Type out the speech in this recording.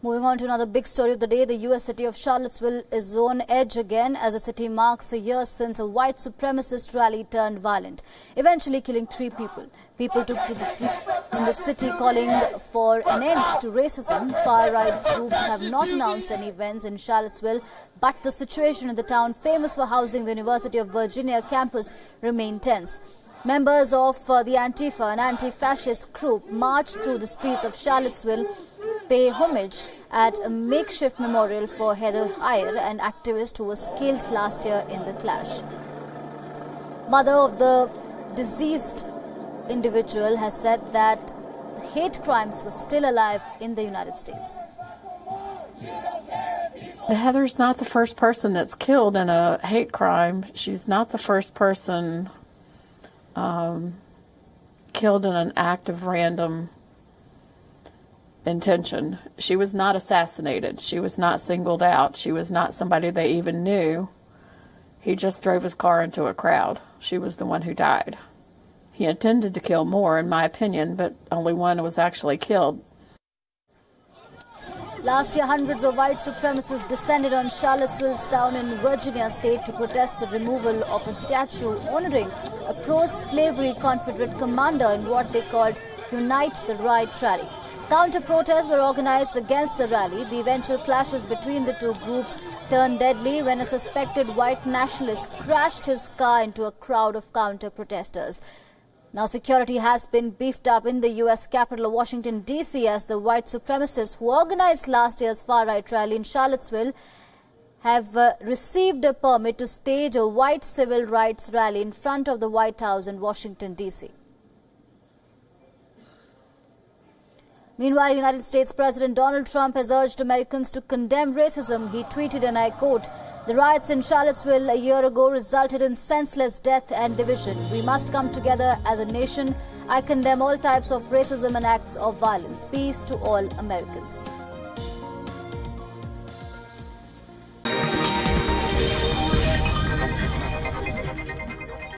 Moving on to another big story of the day, the U.S. city of Charlottesville is on edge again as the city marks a year since a white supremacist rally turned violent, eventually killing 3 people. People took to the street in the city calling for an end to racism. Far-right groups have not announced any events in Charlottesville, but the situation in the town famous for housing the University of Virginia campus remained tense. Members of the Antifa, an anti-fascist group, marched through the streets of Charlottesville, pay homage at a makeshift memorial for Heather Heyer, an activist who was killed last year in the clash. Mother of the deceased individual has said that hate crimes were still alive in the United States. Heather's not the first person that's killed in a hate crime. She's not the first person killed in an act of random intention. She was not assassinated. She was not singled out. She was not somebody they even knew. He just drove his car into a crowd. She was the one who died. He intended to kill more, in my opinion, but only one was actually killed. Last year, hundreds of white supremacists descended on Charlottesville's town in Virginia state to protest the removal of a statue honoring a pro-slavery Confederate commander in what they called Unite the Right rally. Counter-protests were organized against the rally. The eventual clashes between the two groups turned deadly when a suspected white nationalist crashed his car into a crowd of counter-protesters. Now, security has been beefed up in the U.S. capital of Washington, D.C. as the white supremacists who organized last year's far-right rally in Charlottesville have received a permit to stage a white civil rights rally in front of the White House in Washington, D.C. Meanwhile, United States President Donald Trump has urged Americans to condemn racism. He tweeted, and I quote, "The riots in Charlottesville a year ago resulted in senseless death and division. We must come together as a nation. I condemn all types of racism and acts of violence. Peace to all Americans."